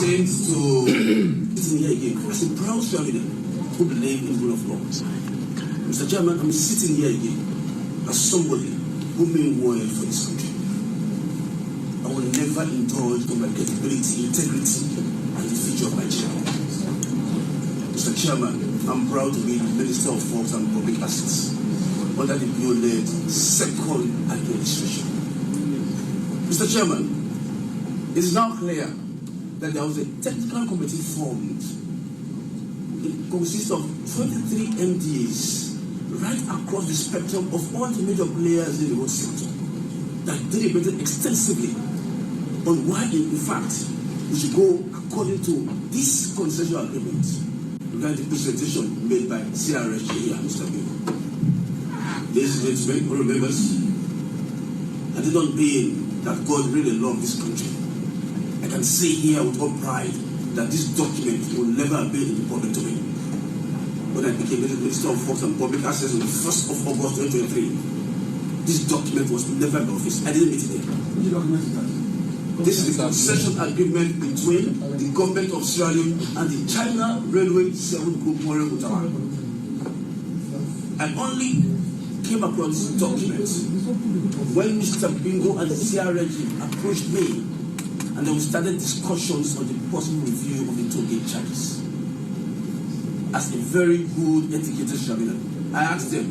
going to sitting here again as a proud family who believe in the rule of law. Mr. Chairman, I'm sitting here again as somebody who means well for this country. I will never indulge on my credibility, integrity, and the future of my child. Mr. Chairman, I'm proud to be the Minister of Works and Public Assets under the BO-led second administration. Mr. Chairman, it is now clear that there was a technical committee formed. It consists of 23 MDAs right across the spectrum of all the major players in the road sector that deliberated extensively on why, in fact, we should go according to this concessional agreement regarding the presentation made by CRS here, Mr. Bill. Ladies and gentlemen, all members, I did not mean that God really loved this country. I can say here with all pride that this document will never be in the public domain. When I became Minister of Works and Public Access on the 1st of August 2023, this document was never in my office. I didn't meet it there. Which document is that? This is the concession agreement between the government of Sierra Leone and the China Railway 7 Group Warren Utawa. I only came across this document when Mr. Bingo and the CRG approached me, and then we started discussions on the possible review of the toll gate charges. As a very good educated Shamina, I asked them,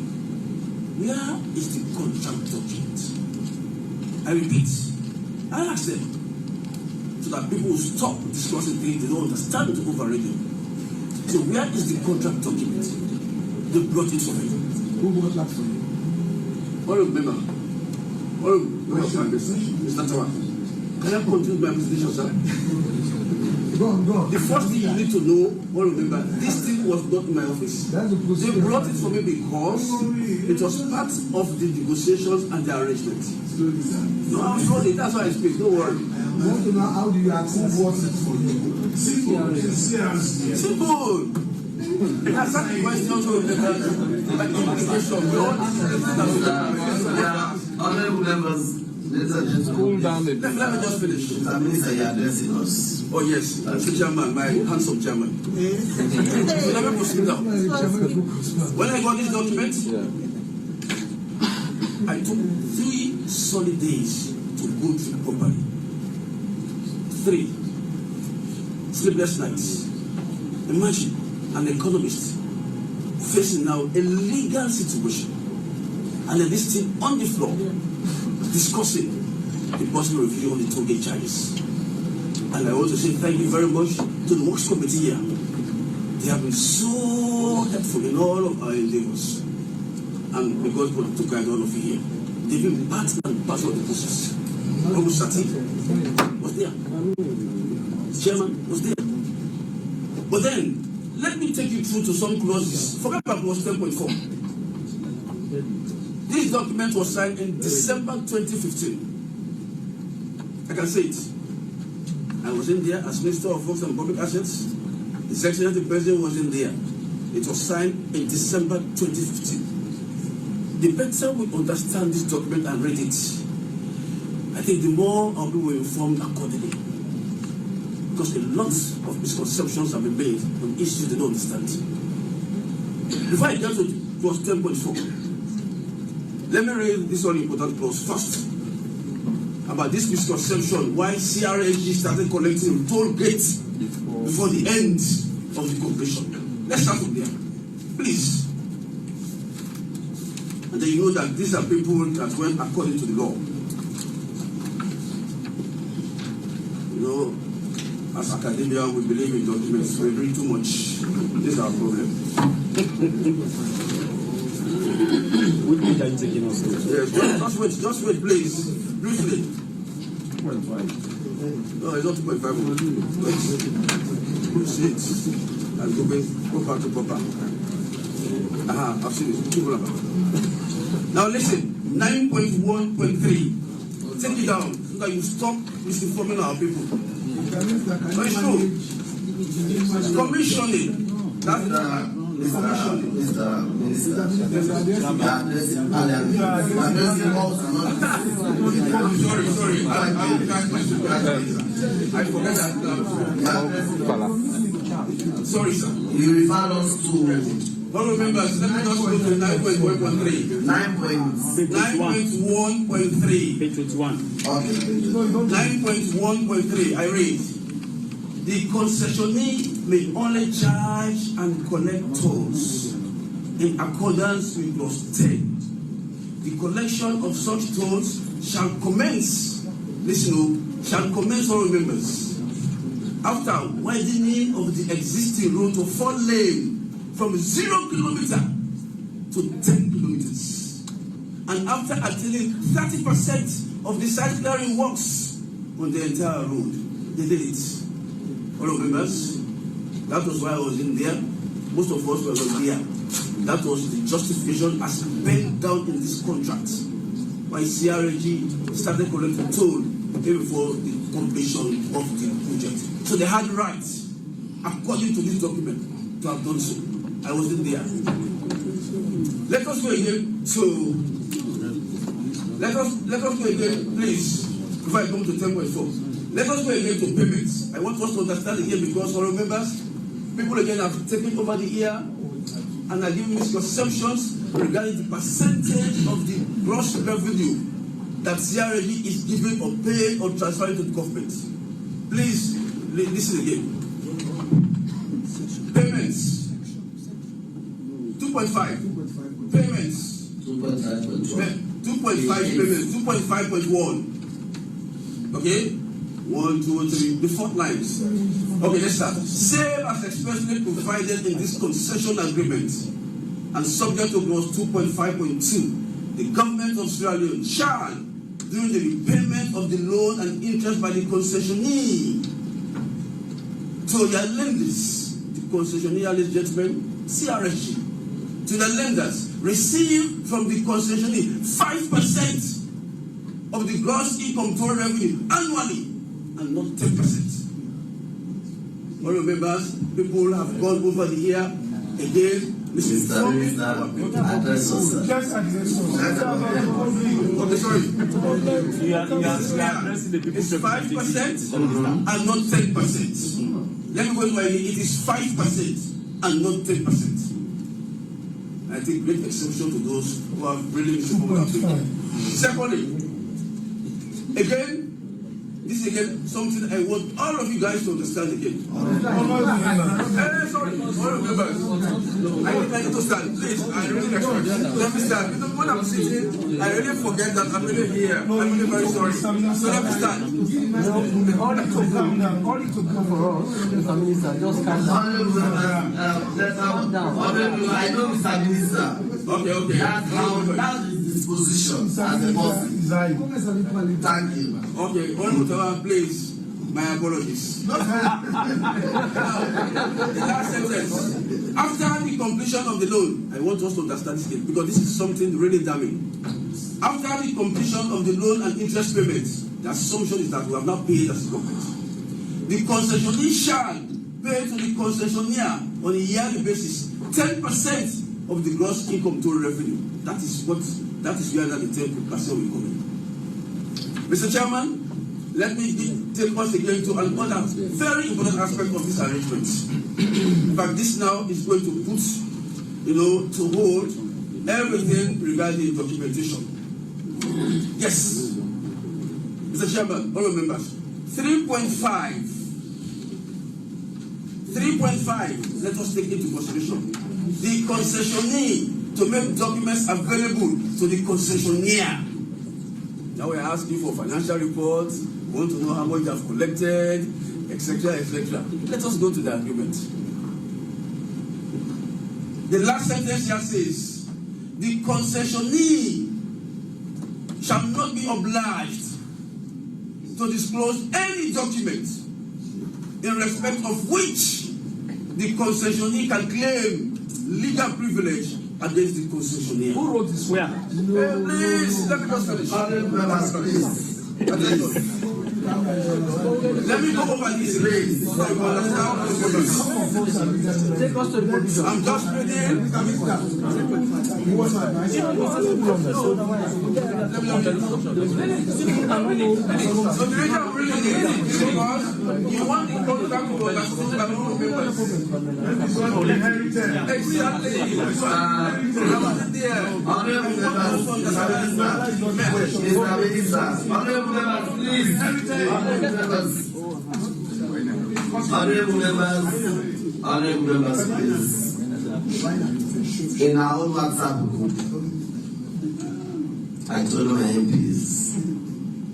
where is the contract document? I repeat, I asked them, so that people will stop discussing things they don't understand over radio. So where is the contract document? They brought it for me. Who brought that for you? All remember. All remember. Mr. Tawa. Can I continue my presentation, sir? Go on. The first thing you need to know, all remember, this thing was not in my office. They brought it for me because it was part of the negotiations and the arrangement. No, I'm sorry, that's why I speak, don't worry. I want to know, how do you access what's it for you? Simple. That's not the question also like implication. Honorable members, cool down. Let me just finish. Minister, you are addressing us. Oh yes, Mr. Chairman, my handsome chairman. So let me proceed now. When I got this document, I took 3 solid days to go through it properly. 3 sleepless nights. Imagine an economist facing now a legal situation, and then this thing on the floor discussing the possible review on the toll gate charges. And I want to say thank you very much to the Works Committee here. They have been so helpful in all of our endeavors. And because we took guide all of you here, they've been part and parcel of the process. Honorable Sati was there. The chairman was there. But then, let me take you through to some clauses. Forget about clause 10.4. This document was signed in December 2015. I can say it. I was in there as Minister of Works and Public Assets. His Excellency the President was in there. It was signed in December 2015. The better we understand this document and read it, I think the more our people will informed accordingly. Because a lot of misconceptions have been made on issues they don't understand. Before I get to clause 10.4, let me read this one important clause first. About this misconception why CRSG started collecting toll gates before the end of the completion. Let's start from there, please. And then you know that these are people that went according to the law. You know, as academia, we believe in documents. We read too much. This is our problem. Which page are you taking us to? Yes, just wait, please. Briefly. 2.5. No, it's not 2.5. Proceed. And go back to proper. I've seen it. Now listen, 9.1.3. Take it down so that you stop misinforming our people. It's true. Commissioning. That's Mr. Minister, you are addressing us and not. Sorry. I forgot that. Sorry, sir. You refer us to Honorable members, let me just go to 9.1.3. 9.1.3. Page 21. Okay. 9.1.3. I read. The concessionaire may only charge and collect tolls in accordance with clause 10. The collection of such tolls shall commence. Shall commence, all members, after widening of the existing road to 4 lanes from 0 kilometer to 10 kilometers, and after attaining 30% of the site clearing works on the entire road. They did it. All members, that was why I was in there. Most of us were not there. That was the justification as penned down in this contract. Why CRG started collecting toll before the completion of the project. So they had rights, according to this document, to have done so. I wasn't there. Let us go again. So let us go again, please. Before I come to 10.4, let us go again to payments. I want us to understand again, because for members, people again have taken over the ear and are giving misconceptions regarding the percentage of the gross revenue that CRG is giving or paying or transferring to the government. Please listen again. Payments 2.5. Payments 2.5 payments 2.5.1. Okay, 1, 2, 3. The 4th lines. Okay, let's start. Same as expressly provided in this concession agreement and subject to clause 2.5.2, the government of Sierra Leone shall, during the repayment of the loan and interest by the concessionaire to their lenders, the concessionaire, ladies and gentlemen, CRSG, to the lenders, receive from the concessionaire 5% of the gross income total revenue annually, and not 10%. All members, people have gone over the year again. Mr. Minister, address us. Okay, sorry. You are addressing the people. It's 5% and not 10%. Let me go to my name. It is 5% and not 10%. I think great exception to those who have really misinformed. Secondly, again, this is again something I want all of you guys to understand again. Sorry, all members. I need to stand. Please, I really expect. Let me stand. Because when I'm sitting, I really forget that I'm really here. I'm really very sorry. So let me stand. All it took for us, Mr. Minister, just calm down. I know Mr. Minister. Okay. That's his disposition as a boss. Thank you. Okay, whatever, please. My apologies. The last sentence. After the completion of the loan, I want us to understand this because this is something really damning. After the completion of the loan and interest payments, the assumption is that we have not paid as government. The concessionaire shall pay to the concessionaire on a yearly basis 10% of the gross income total revenue. That is where the 10% will come in. Mr. Chairman, let me take us again to another very important aspect of this arrangement. In fact, this now is going to put, to hold everything regarding documentation. Yes, Mr. Chairman, all members, 3.5, let us take into consideration. The concessionaire to make documents available to the concessionaire. Now we are asking for financial reports, we want to know how much they have collected, etc., etc. Let us go to the agreement. The last sentence here says, the concessionaire shall not be obliged to disclose any document in respect of which the concessionaire can claim legal privilege against the concessionaire. Who wrote this? Where? Please, let me just finish. Let me go over this. Please. So you understand. Take us to the provision. I'm just reading. So the reason I'm reading it is because you want the contract to understand that all members. Exactly. Honorable members, please. In our own WhatsApp group, I told my MPs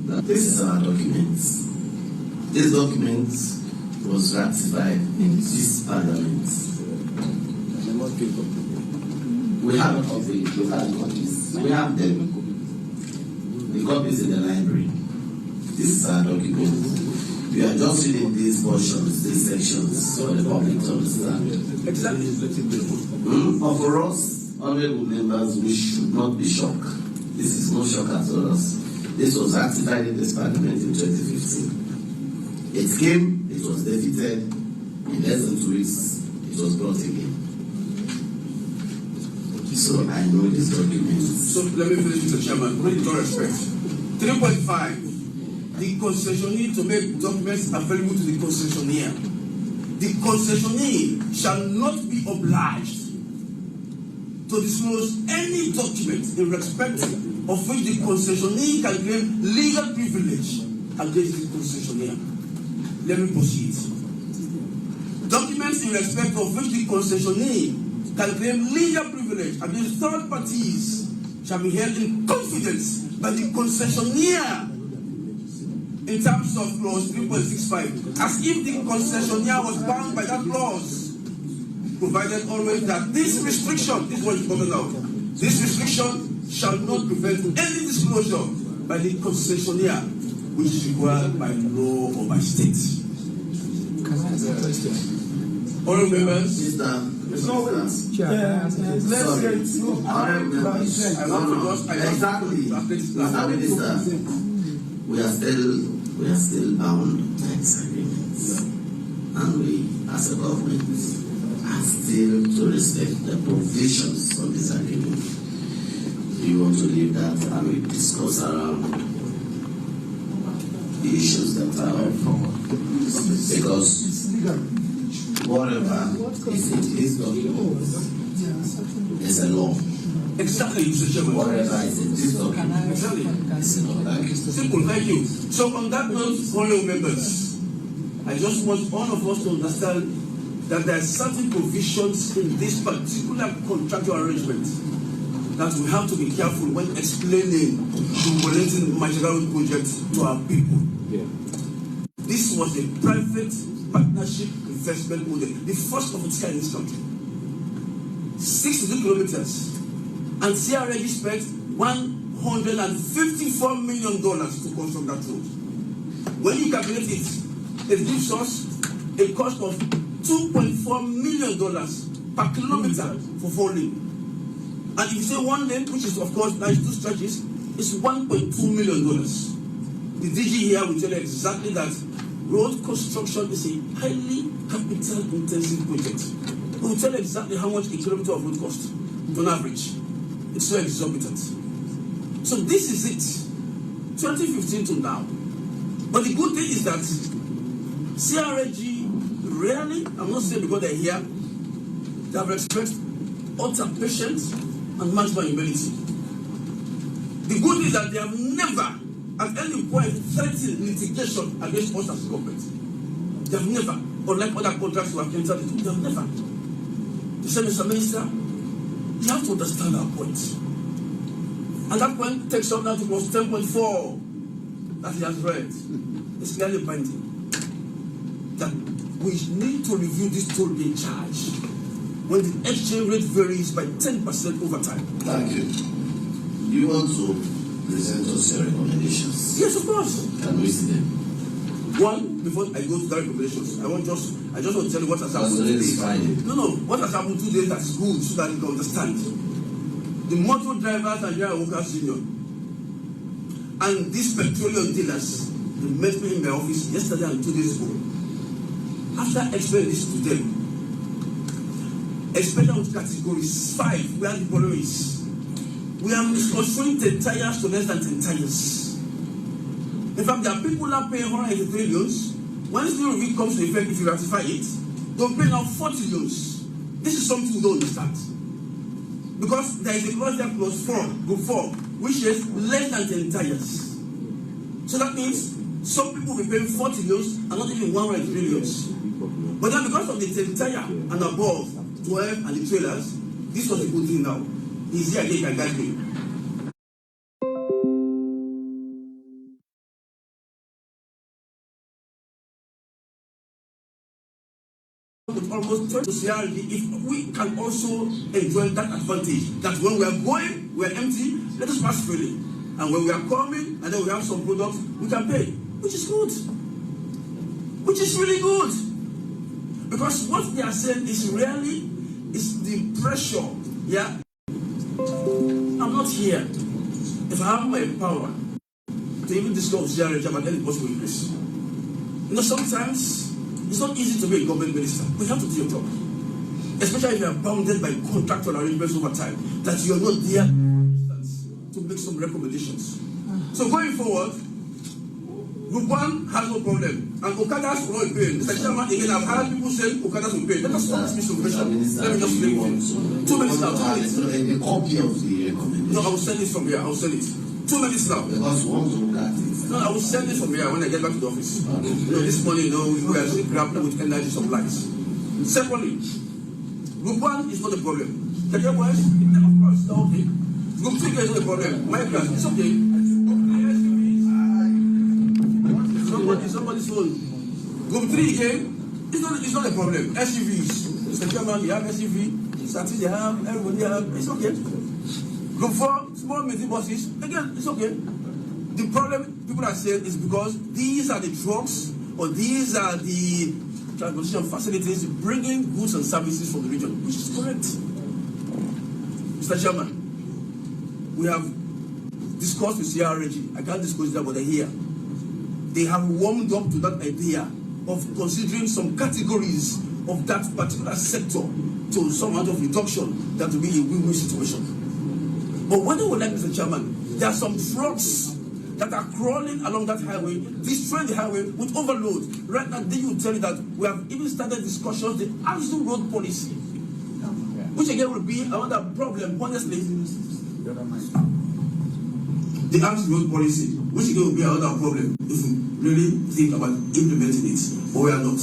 that this is our document. This document was ratified in this parliament. We have a copy. We have copies. We have them. The copies in the library. This is our document. We are just reading these portions, these sections, for the public to understand. Exactly. But for us, honorable members, we should not be shocked. This is no shock at all. This was ratified in this parliament in 2015. It came, it was defeated. In less than 2 weeks, it was brought again. So I know this document. So let me finish, Mr. Chairman. With all respect. 3.5. The concessionaire to make documents available to the concessionaire. The concessionaire shall not be obliged to disclose any document in respect of which the concessionaire can claim legal privilege against the concessionaire. Let me proceed. Documents in respect of which the concessionaire can claim legal privilege against third parties shall be held in confidence by the concessionaire in terms of clause 3.65, as if the concessionaire was bound by that clause, provided always that this restriction, this is what is talking about, this restriction shall not prevent any disclosure by the concessionaire which is required by law or by state. All members, we are still bound by these agreements, and we, as a government, are still to respect the provisions of this agreement. We want to leave that and we discuss around the issues that are up, because whatever is in this document is a law. exactly, Mr. Chairman. Whatever is in this document Exactly. is a law. Simple, thank you. So on that note, honorable members, I just want all of us to understand that there are certain provisions in this particular contractual arrangement that we have to be careful when explaining the Wellington Material project to our people. Yeah. This was a private partnership investment model, the first of its kind in this country. 62 kilometers, and CRA spent $154 million to construct that road. When you calculate it, it gives us a cost of $2.4 million per kilometer for 4 lanes. And if you say 1 lane, which is of course 92 stretches, it's $1.2 million. The DG here will tell you exactly that road construction is a highly capital intensive project. It will tell you exactly how much a kilometer of road costs on average. It's so exorbitant. So this is it, 2015 to now. But the good thing is that CRAG rarely, I'm not saying because they're here, they have expressed utter patience and maximum humility. The good thing is that they have never at any point threatened litigation against us as government. They have never, unlike other contracts we have entered into, they have never. The same, Mr. Minister, you have to understand our point. And that point takes up now to clause 10.4 that he has read. It's clearly binding. That we need to review this toll gate charge when the exchange rate varies by 10% over time. Thank you. You want to present us your recommendations? Yes, of course. Can we see them? One, before I go to the recommendations, I just want to tell you what has happened today. No, what has happened today that is good so that you can understand. The motor drivers and general workers union and these petroleum dealers they met me in my office yesterday and 2 days ago. After explaining this to them, especially with categories 5, where the problem is, we are construing 10 tires to less than 10 tires. In fact, there are people that pay 183 loans. When this new review comes to effect, if you ratify it, they'll pay now 40 loans. This is something we don't understand. Because there is a clause there, clause 4, group 4, which is less than 10 tires. So that means some people will be paying 40 loans and not even 183 loans. But then because of the 10 tire and above, 12 and the trailers, this was a good thing now. He's here again, can guide me. Almost 20 CRD, if we can also enjoy that advantage, that when we are going, we are empty, let us pass freely. And when we are coming, and then we have some products, we can pay, which is good. Which is really good. Because what they are saying is really, is the pressure, yeah? I'm not here. If I have my power to even discuss CRD about any possible increase. You know, sometimes, it's not easy to be a government minister, but you have to do your job. Especially if you are bounded by contractual arrangements over time, that you are not there to make some recommendations. So going forward, Group 1 has no problem, and Okadas will not pay. Mr. Chairman, again, I've heard people say Okadas will pay. Let us stop this misinformation. Let me just make it. 2 minutes now. 2 minutes. A copy of the recommendation. No, I will send it from here. I will send it. 2 minutes now. Because we want to look at it. No, I will send it from here when I get back to the office. You know, this morning, we are still grappling with energy supplies. Secondly, Group 1 is not a problem. The other one, of course, it's okay. Group 3 is not a problem. My class, it's okay. Somebody's phone. Group 3 again, it's not a problem. SUVs. Mr. Chairman, you have SUV. Saturday, they have, everybody have, it's okay. Group 4, small meeting buses, again, it's okay. The problem people are saying is because these are the trucks or these are the transportation facilities bringing goods and services from the region, which is correct. Mr. Chairman, we have discussed with CRG. I can't discuss that, but they're here. They have warmed up to that idea of considering some categories of that particular sector to some amount of reduction that will be a win-win situation. But what I would like, Mr. Chairman, there are some trucks that are crawling along that highway, destroying the highway with overload. Right now, they will tell you that we have even started discussions, the Axle road policy, which again will be another problem, honestly. The Axle road policy, which again will be another problem if we really think about implementing it, but we are not.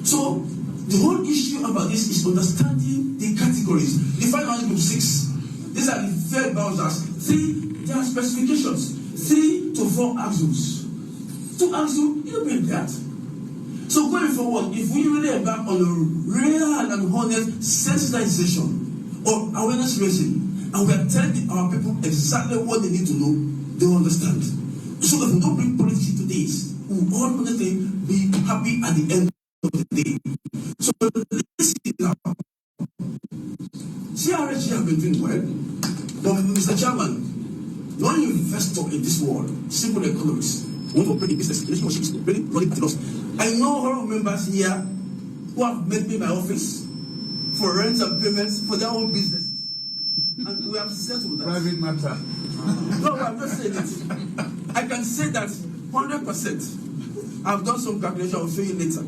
So, the whole issue about this is understanding the categories. The 5 group 6. These are the fair boundaries. 3, there are specifications. 3 to 4 axles. 2 axles, you don't mean that. So going forward, if we really embark on a real and honest sensitization or awareness raising, and we are telling our people exactly what they need to know, they will understand. So if we don't bring politics into this, we will all honestly be happy at the end of the day. So listen now. CRG have been doing well, but Mr. Chairman, no investor in this world, simple economists, want to operate a business, relationships, really running at loss. I know honorable members here who have met me in my office for rents and payments for their own businesses. And we have settled that. Private matter. No, I'm not saying it. I can say that 100%. I've done some calculation, I'll show you later,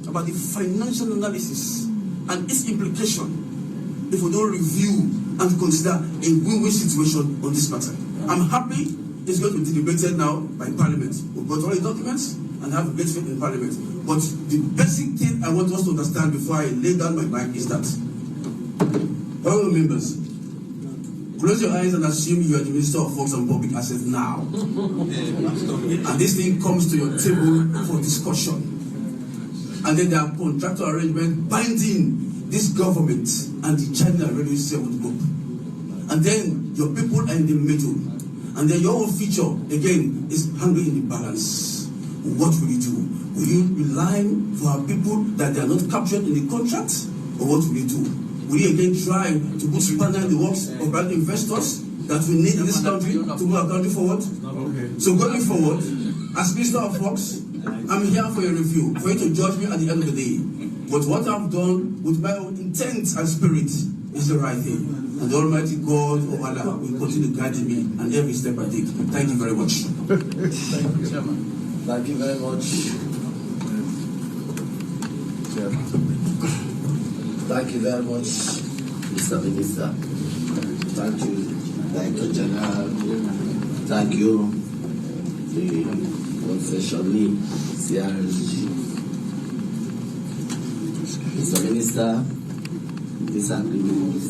about the financial analysis and its implication if we don't review and consider a win-win situation on this matter. I'm happy it's going to be deliberated now by Parliament. We've got all the documents and have a great faith in Parliament. But the basic thing I want us to understand before I lay down my mic is that, honorable members, close your eyes and assume you are the Minister of Works and Public Assets now. And this thing comes to your table for discussion. And then there are contractual arrangements binding this government and the China Railway 7th group. And then your people are in the middle. And then your own feature, again, is hanging in the balance. What will you do? Will you rely for our people that they are not captured in the contract? Or what will you do? Will you again try to put spanner in the works of private investors that we need in this country to move our country forward? Okay. So going forward, As Minister of Works, I'm here for your review, for you to judge me at the end of the day. But what I've done with my own intent and spirit is the right thing. And the Almighty God of Allah will continue guiding me and every step I take. Thank you very much. Thank you, Chairman. Thank you very much. Chairman. Thank you very much, Mr. Minister. Thank you, Director General. Thank you, the concessionary CRSG. Mr. Minister, this agreement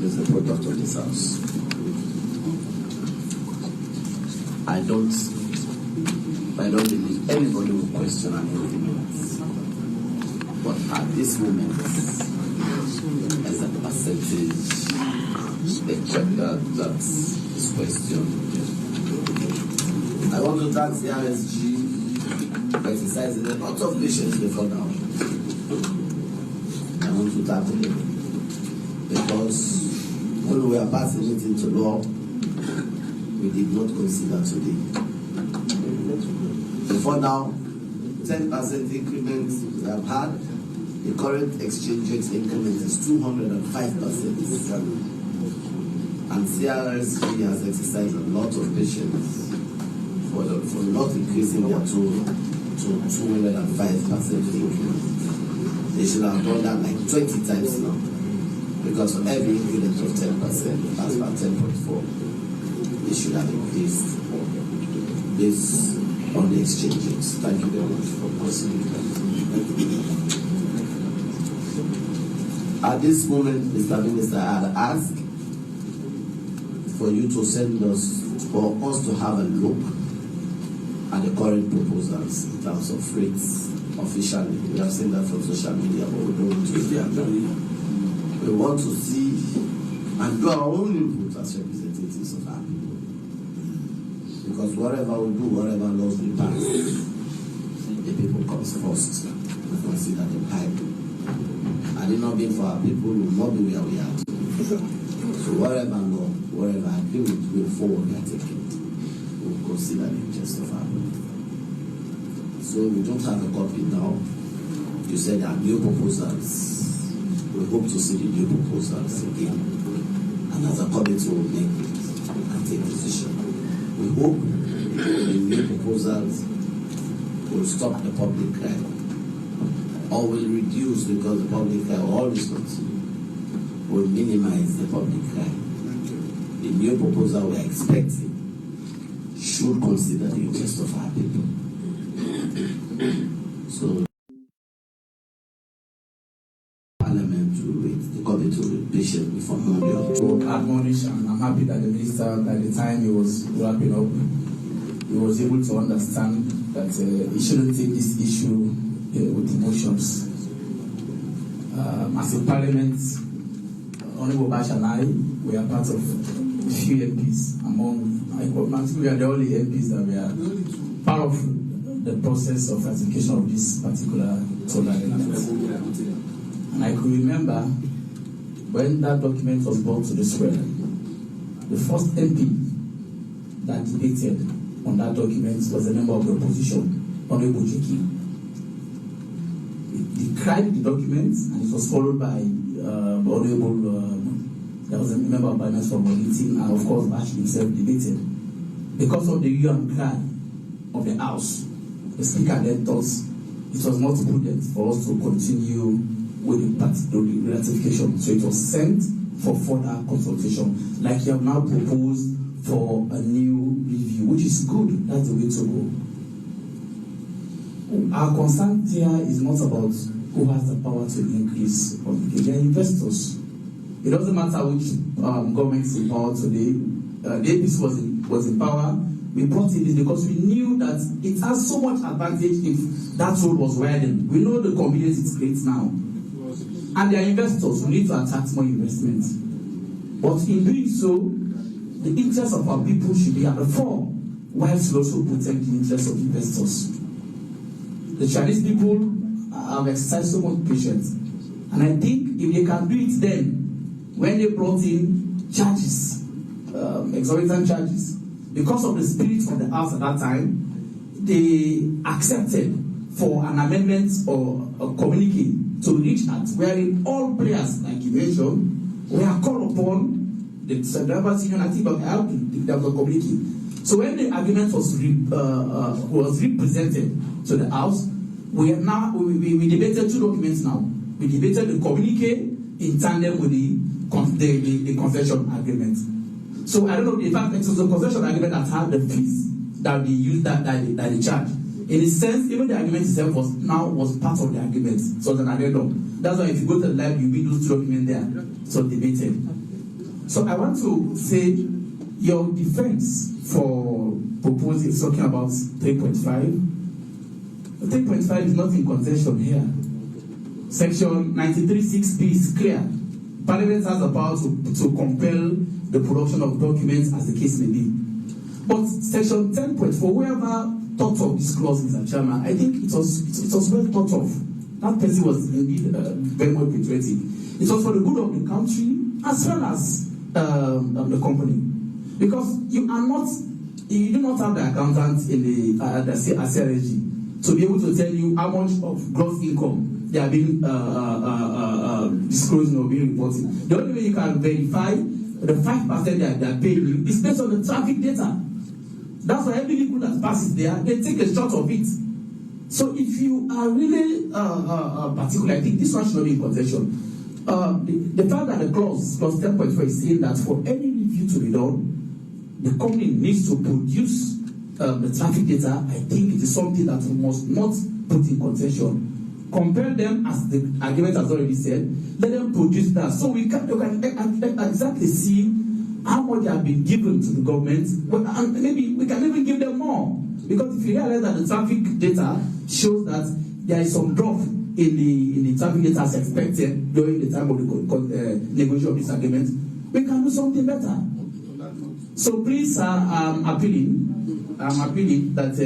is a product of this House. I don't believe anybody will question anything else. But at this moment, as a percentage, that is questioned. I want to thank the RSG for exercising a lot of patience before now. I want to thank them because when we are passing it into law, we did not consider today. Before now, 10% increment we have had. The current exchange rate increment is 205%. And CRSG has exercised a lot of patience for not increasing their tool to 205% increment. They should have done that like 20 times now. Because for every increment of 10%, that's about 10.4, they should have increased this on the exchange rates. Thank you very much for considering that. At this moment, Mr. Minister, I had asked for you to send us, for us to have a look at the current proposals in terms of rates officially. We have seen that from social media, but we don't want to see it. We want to see and do our own input as representatives of our people. Because whatever we do, whatever laws we pass, the people comes first. We consider them high. Had it not been for our people, we would not be where we are today. So whatever law, whatever agreement we forward we are taking, we will consider the interest of our people. So we don't have a copy now. You said there are new proposals. We hope to see the new proposals again. And as a committee will make and take decision. We hope the new proposals will stop the public crime or will reduce, because the public crime will always continue, will minimize the public crime. The new proposal we are expecting should consider the interest of our people. So Parliament will wait, the committee will be patient before Monday. To admonish, and I'm happy that the minister, by the time he was wrapping up, he was able to understand that he shouldn't take this issue with emotions. As a parliament, Honorable Bash and I, we are part of a few MPs I think we are the only MPs that we are part of the process of ratification of this particular solar agreement. And I could remember when that document was brought to the square, the first MP that debated on that document was a member of the opposition, Honorable Jiki. He cried the document, and it was followed by Honorable, there was a member of Parliament from Wellington, and of course Bash himself debated. Because of the hue and cry of the House, the Speaker then thought it was not prudent for us to continue with the ratification. So it was sent for further consultation, like you have now proposed for a new review, which is good. That's the way to go. Our concern here is not about who has the power to increase public. They are investors. It doesn't matter which government is in power today. The APC was in power. We brought in this because we knew that it has so much advantage if that road was widened. We know the convenience it creates now. And they are investors. We need to attract more investment. But in doing so, the interests of our people should be at the fore, whilst we also protect the interests of investors. The Chinese people have exercised so much patience. And I think if they can do it then, when they brought in charges, exorbitant charges, because of the spirit of the House at that time, they accepted for an amendment or a communique to reach out, wherein all players, like you mentioned, were called upon. The drivers' union, I think, there was a communique. So when the agreement was represented to the House, we debated two documents now. We debated the communique in tandem with the concession agreement. So I don't know, in fact, it was the concession agreement that had the fees that we used that they charge. In a sense, even the agreement itself was part of the agreement. So it's an addendum. That's why if you go to the lab, you read those two documents there. So debated. So I want to say your defense for proposing talking about 3.5. 3.5 is not in concession here. Section 93(6)b is clear. Parliament has the power to compel the production of documents as the case may be. But Section 10.4, whoever thought of this clause, Mr. Chairman, I think it was well thought of. That person was indeed very well patriotic. It was for the good of the country as well as the company. Because you do not have the accountant in the CRSG to be able to tell you how much of gross income they are being disclosing or being reporting. The only way you can verify the 5% they are paying you is based on the traffic data. That's why every vehicle that passes there, they take a shot of it. So if you are really particular, I think this one should not be in concession. The fact that the clause 10.4 is saying that for any review to be done, the company needs to produce the traffic data. I think it is something that we must not put in concession. Compare them, as the agreement has already said, let them produce that. So we can exactly see how much they have been given to the government, and maybe we can even give them more. Because if you realize that the traffic data shows that there is some drop in the traffic data as expected during the time of the negotiation of this agreement, we can do something better. So please, I'm appealing that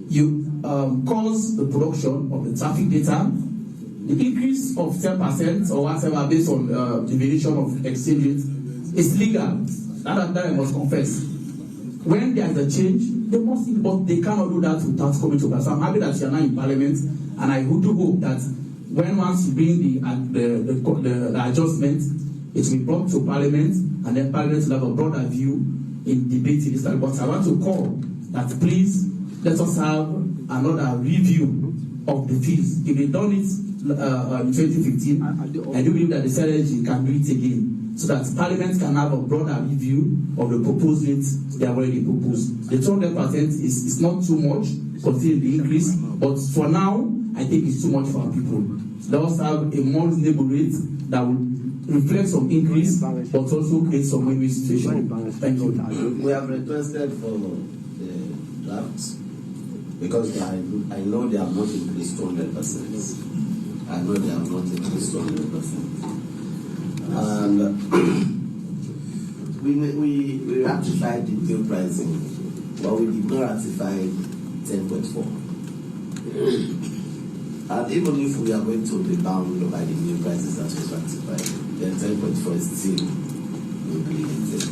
you cause the production of the traffic data. The increase of 10% or whatever based on the variation of exchange rate is legal. That I must confess. When there is a change, they must, but they cannot do that without coming to us. So I'm happy that you are now in Parliament, and I do hope that once you bring the adjustment, it will be brought to Parliament, and then Parliament will have a broader view in debating this. But I want to call that please let us have another review of the fees. If they done it in 2015, I do believe that the CRSG can do it again, so that Parliament can have a broader review of the proposed rates they have already proposed. The 200% is not too much considering the increase, but for now, I think it's too much for our people. Let us have a more reasonable rate that will reflect some increase, but also create some win-win situation. Thank you. We have requested for the drafts because I know they have not increased 200%. I know they have not increased 200%. And we ratified the bill pricing, but we did not ratify 10.4. And even if we are going to be bound by the new prices that was ratified, then 10.4 is still implemented.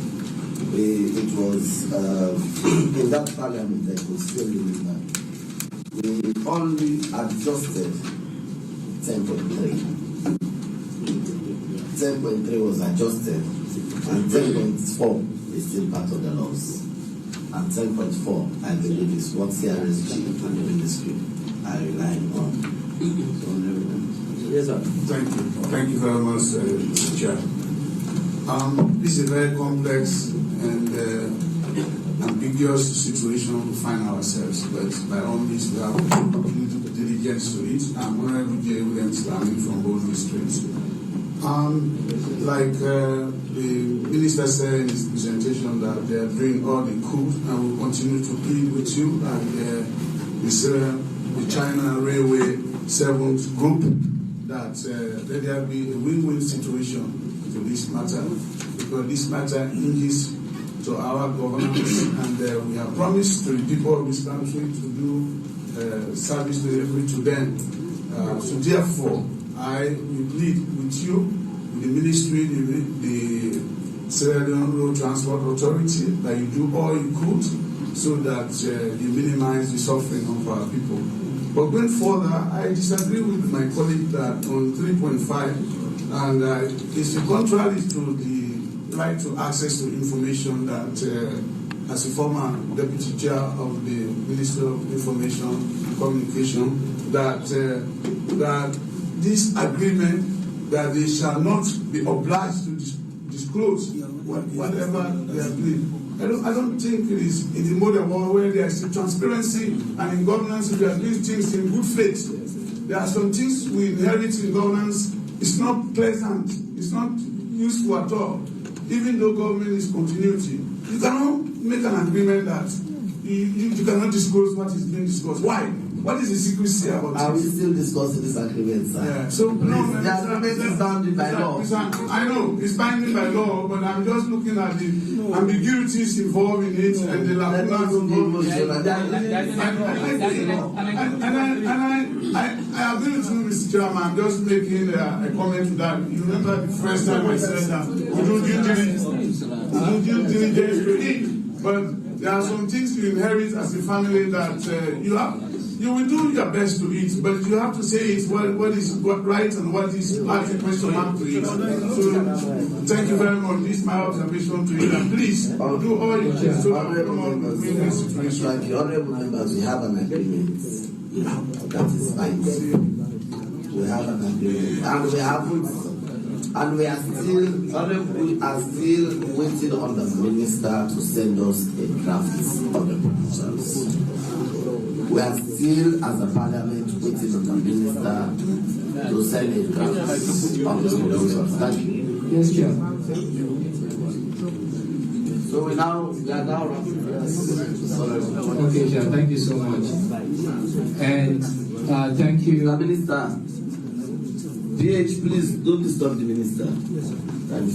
It was in that parliament that was still remember. We only adjusted 10.3. 10.3 was adjusted, and 10.4 is still part of the laws. And 10.4, I believe, is what CRSG and the ministry are relying on. Yes, sir. Thank you. Thank you very much, Mr. Chair. This is a very complex and ambiguous situation we find ourselves, but by all means, we have to do diligence to it. I'm Honorable J. Williams from both districts. Like the minister said in his presentation, that they are doing all they could, and will continue to plead with you and the China Railway 7th Group that let there be a win-win situation to this matter, because this matter hinges to our governance, and we have promised to the people of this country to do service delivery to them. So therefore, I will plead with you, with the ministry, the Sierra Leone Road Transport Authority that you do all you could so that you minimize the suffering of our people. But going further, I disagree with my colleague that on 3.5, and it's contrary to the right to access to information that as a former deputy chair of the Ministry of Information and Communication, that this agreement that they shall not be obliged to disclose whatever they agree. I don't think it is in the modern world where there is transparency and in governance we are doing things in good faith. There are some things we inherit in governance. It's not pleasant. It's not useful at all. Even though government is continuity, you cannot make an agreement that you cannot disclose what is being discussed. Why? What is the secrecy about it? Are we still discussing this agreement, sir? Yeah. So the agreement is bounded by law. I know it's binding by law, but I'm just looking at the ambiguities involved in it and the lacunas involved. I agree with you, Mr. Chairman. I'm just making a comment to that. You remember the first time I said that we do due diligence to it, but there are some things you inherit as a family that you will do your best to eat, but you have to say it what is right and what is add a question mark to it. So thank you very much. This is my observation to you. And please do all you can so that we come out with a situation. Like the honorable members, we have an agreement. That is fine. We have an agreement. And we are still waiting on the minister to send us a draft of the proposals. We are still, as a parliament, waiting on the minister to send a draft of the proposals. Thank you. Yes, Chair. So we are now Okay, Chair, thank you so much. And thank you. The minister, PH, please don't disturb the minister.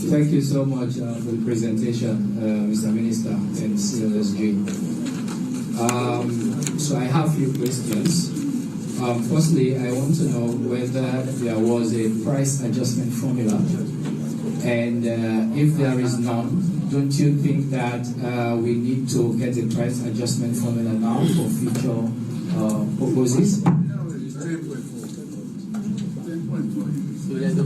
Thank you so much for the presentation, Mr. Minister and CLSG. So I have a few questions. Firstly, I want to know whether there was a price adjustment formula, and if there is none, don't you think that we need to get a price adjustment formula now for future purposes? The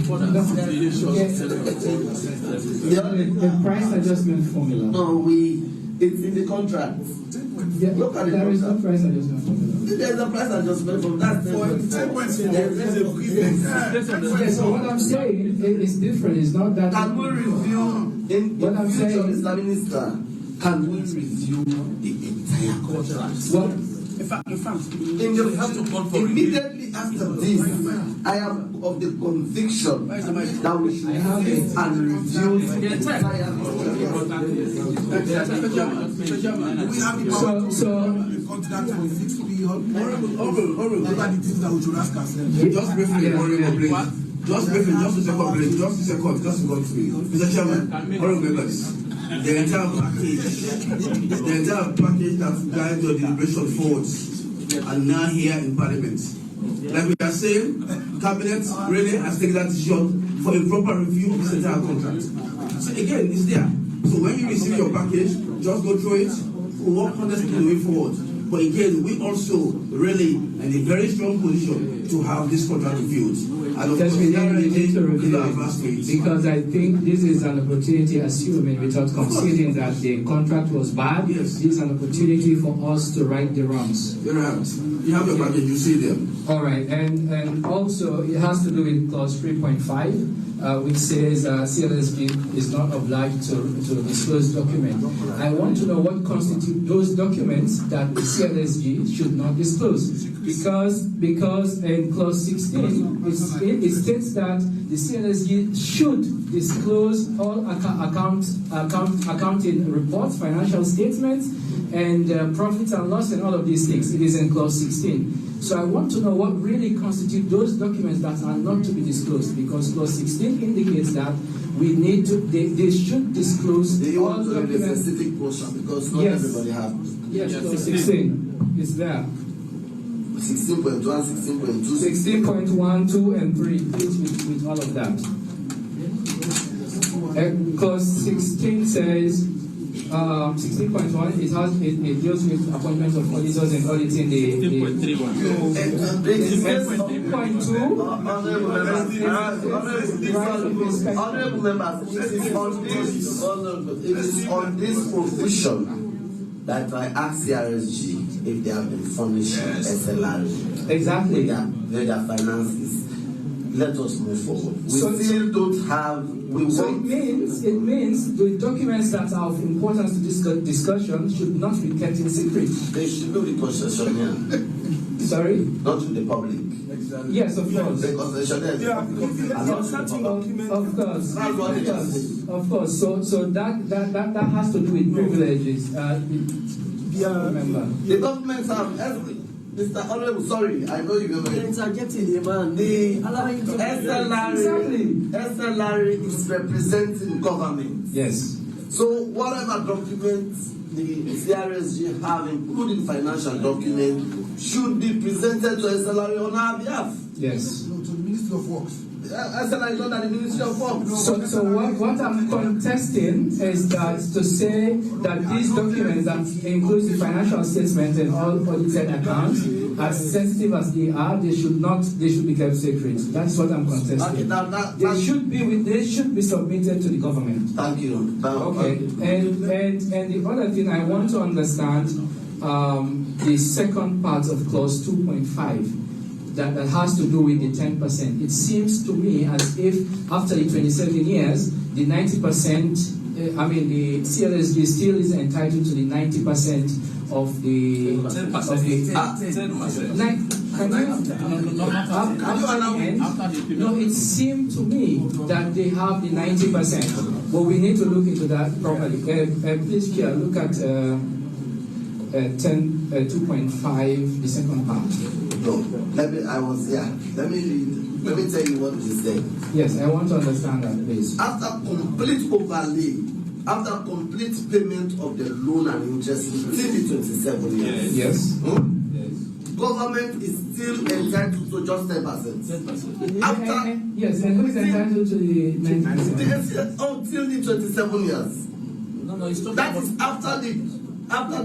price adjustment formula. No, it's in the contract. Yeah, look at there is no price adjustment formula. There's a price adjustment from that. So what I'm saying is different. It's not that. Can we review what I'm saying, Mr. Minister? Can we review the entire contract? What? Immediately after this, I am of the conviction that we should have it and review the entire contract. So contract for 6 billion. What are the things that we should ask ourselves? Just briefly, just a second, Mr. Chairman, honorable members, the entire package that guides your deliberation forwards are now here in Parliament. Like we are saying, Cabinet really has taken that decision for a proper review of this entire contract. So again, it's there. So when you receive your package, just go through it, we'll work honestly the way forward. But again, we also really in a very strong position to have this contract reviewed. And of course, we need to review it because I think this is an opportunity, assuming without conceding that the contract was bad. Yes. This is an opportunity for us to right the wrongs. You have your package, you see them. All right, and also it has to do with clause 3.5, which says CLSG is not obliged to disclose documents. I want to know what constitutes those documents that the CLSG should not disclose, because in clause 16 it states that the CLSG should disclose all accounting reports, financial statements, and profits and loss and all of these things. It is in clause 16. So I want to know what really constitutes those documents that are not to be disclosed, because clause 16 indicates that we need to, they should disclose all documents. A specific portion because not everybody has. Yes, clause 16. It's there. 16.1, 16.2. 16.1, 2, and 3, with all of that. Clause 16 says, 16.1, it deals with appointment of auditors and auditing the 16.2. Honorable members, it is on this provision that I ask CRSG if they have been furnished SLR. Exactly. With their finances. Let us move forward. We still don't have. It means the documents that are of importance to this discussion should not be kept in secret. They should be with concessionaire. Sorry? Not with the public. Yes, of course. The concessionaire. Of course. So that has to do with privileges. Remember. The government have every. Mr. Honorable, sorry, I know you remember. Interjecting the man. The SLR is representing government. Yes. So whatever documents the CRSG have, including financial documents, should be presented to SLR on our behalf. Yes. No, to the Ministry of Works. SLR is not at the Ministry of Works. So what I'm contesting is that to say that these documents that include the financial statements and all audited accounts, as sensitive as they are, they should be kept secret. That's what I'm contesting. They should be submitted to the government. Thank you. Okay. And the other thing I want to understand, the second part of clause 2.5. That has to do with the 10%. It seems to me as if after the 27 years, the 90%, the CLSG still is entitled to the 90% of the 10%. No, it seemed to me that they have the 90%, but we need to look into that properly. Please, Chair, look at 2.5, the second part. No, let me tell you what he said. Yes, I want to understand that, please. After complete overlay, after complete payment of the loan and interest till the 27 years. Yes. Government is still entitled to just 10%. Yes, and who is entitled to the 90%? Until the 27 years. No, it's not. That is after the payment. After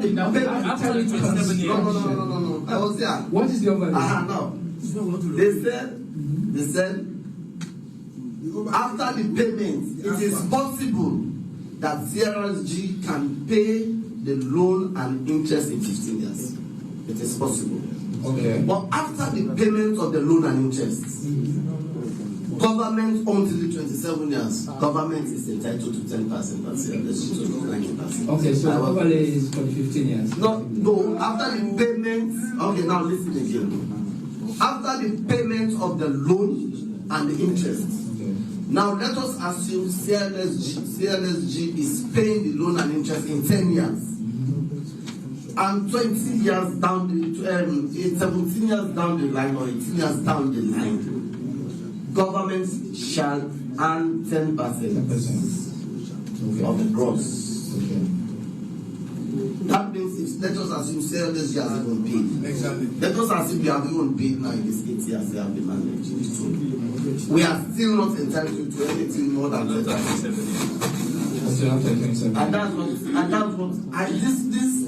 the 27 years. No. I was there. What is the overlay? No. They said after the payment, it is possible that CRSG can pay the loan and interest in 15 years. It is possible. Okay. But after the payment of the loan and interest, government until the 27 years, government is entitled to 10% and CRSG to 90%. Okay, so the overlay is for the 15 years. No, after the payment, okay, now listen again. After the payment of the loan and the interest, now let us assume CLSG is paying the loan and interest in 10 years. And 20 years down 17 years down the line or 18 years down the line, government shall earn 10% of the gross. Okay. That means let us assume CLSG has even paid. Exactly. Let us assume we have even paid now in these 8 years they have been managed. We are still not entitled to anything more than 10%. And that's what this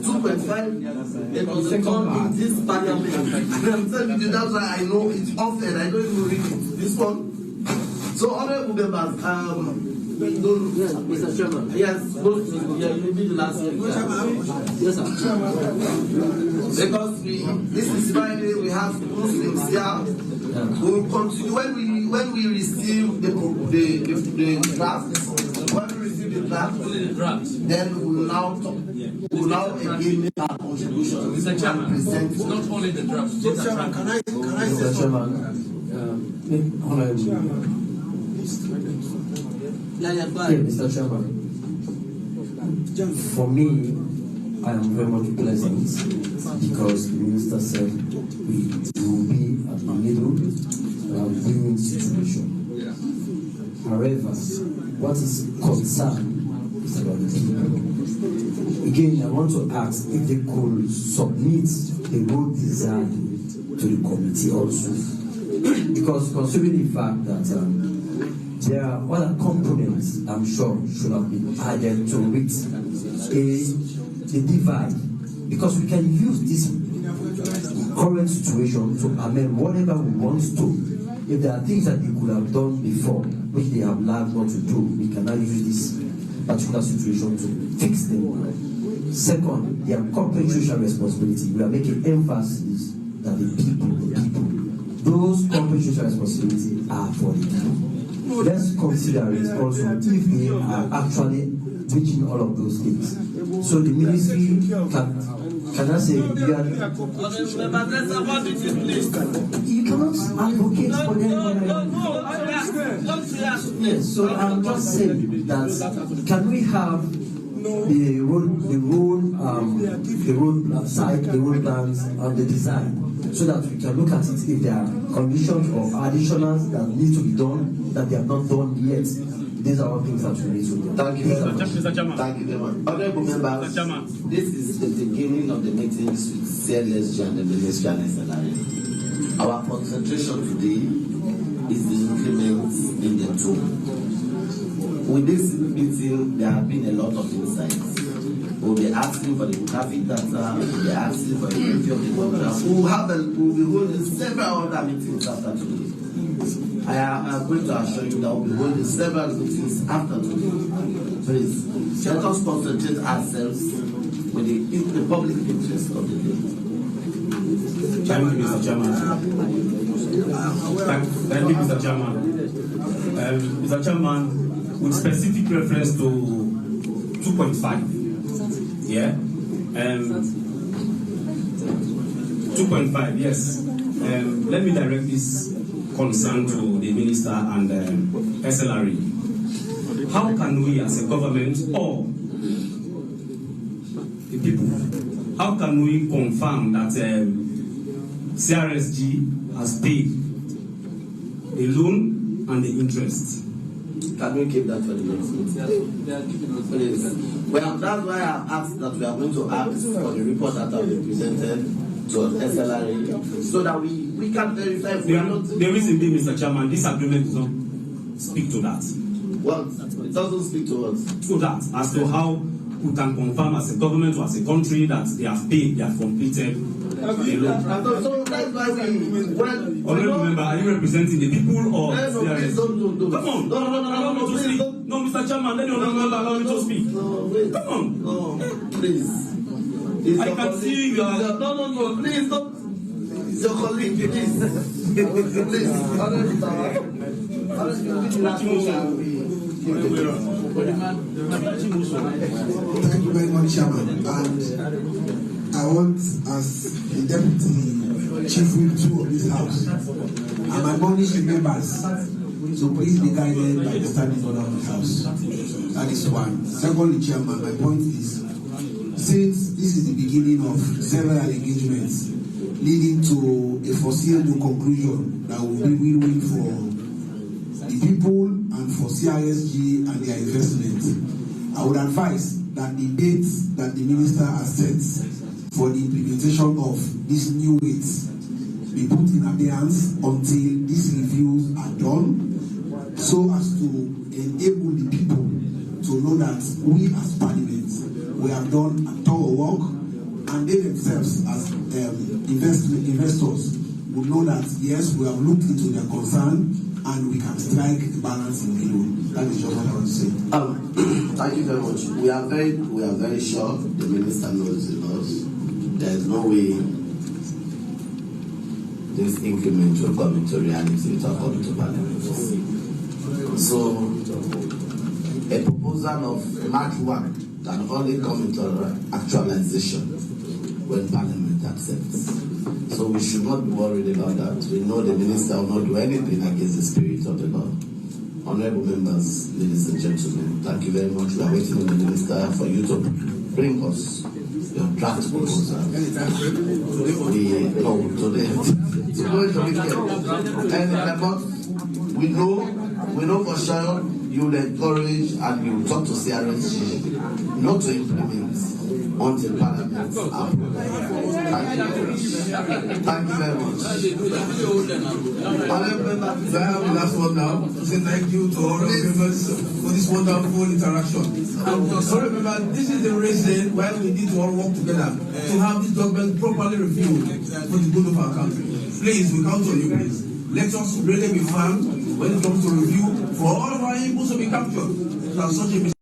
2.5 it was a call in this parliament. And I'm telling you that's why I know it's often. I don't even read it. This one. So honorable members, Mr. Chairman. Yes, you'll be the last one. Yes, sir. Because this is Friday, we have Muslims here. We will continue when we receive the draft. When we receive the draft, then we will now talk. We will now again make our contribution and present. It's not only the draft. Mr. Chairman, can I Mr. Chairman, Mr. Chairman, for me, I am very much pleasant because the minister said we will be at the middle win-win situation. However, what is concerned is about the people. Again, I want to ask if they could submit a road design to the committee also. Because considering the fact that there are other components I'm sure should have been added to it. The divide, because we can use this current situation to amend whatever we want to. If there are things that they could have done before, which they have learned not to do, we can now use this particular situation to fix them. Second, their corporate social responsibility. We are making emphasis that the people, those corporate social responsibility are for the people. Let's consider it also if they are actually reaching all of those things. So the ministry can I say you cannot advocate for them. Yes, so I'm just saying that can we have the road side, the road plans, and the design, so that we can look at it if there are conditions or additionals that need to be done that they have not done yet. These are all things that we need to do. Thank you very much. Thank you very much. Honorable members, this is the beginning of the meetings with CLSG and the Ministry and SLI. Our concentration today is the increments in the tool. With this meeting, there have been a lot of insights. We'll be asking for the traffic data, we'll be asking for the review of the contract. We'll be holding several other meetings after today. I am going to assure you that we'll be holding several meetings after today. Please, let us concentrate ourselves with the public interest of the day. Thank you, Mr. Chairman. Thank you, Mr. Chairman. Mr. Chairman, with specific reference to 2.5, yeah, 2.5, yes. Let me direct this concern to the minister and SLRE. How can we, as a government or the people, how can we confirm that CRSG has paid the loan and the interest? Can we keep that for the next meeting? Please. Well, that's why I asked that we are going to ask for the report that will be presented to SLRE so that we can verify if we are not. The reason being, Mr. Chairman, this agreement does not speak to that. What? It doesn't speak to us. To that, as to how we can confirm as a government or as a country that they have paid, they have completed the loan. So that's why Remember, are you representing the people or no, please don't. Come on. No, please don't. No, Mr. Chairman, let me allow me to speak. No, wait. Come on. No, please. I can see you are. No, please don't. It's your colleague, please. Please. Thank you very much, Chairman. And I want, as the Deputy Chief Whip 2 of this House, and my admonish the members to please be guided by the standing order of the House. That is one. Secondly, Chairman, my point is, since this is the beginning of several engagements leading to a foreseeable conclusion that will be win-win for the people and for CRSG and their investment, I would advise that the dates that the minister has set for the implementation of these new rates be put in abeyance until these reviews are done, so as to enable the people to know that we as Parliament, we have done a thorough work, and they themselves as investors will know that yes, we have looked into their concern and we can strike a balance in the loan. That is just what I want to say. Thank you very much. We are very sure the minister knows the laws. There is no way this increment will come into reality without coming to Parliament. So a proposal of March 1 can only come into actualization when Parliament accepts. So we should not be worried about that. We know the minister will not do anything against the spirit of the law. Honorable members, ladies and gentlemen, thank you very much. We are waiting on the minister for you to bring us your draft proposal. Today. But we know for sure you will encourage and you will talk to CRSG not to implement until Parliament approves. Thank you very much. Honourable members, I have the last one now to say thank you to all the members for this wonderful interaction. So remember, this is the reason why we need to all work together to have this document properly reviewed for the good of our country. Please, we count on you, please. Let us really be firm when it comes to review for all of our inputs to be captured. That's such a mistake.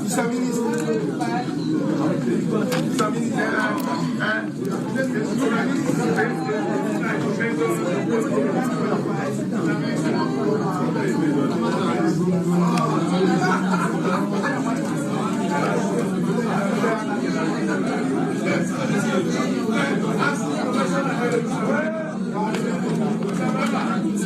Mr. Minister,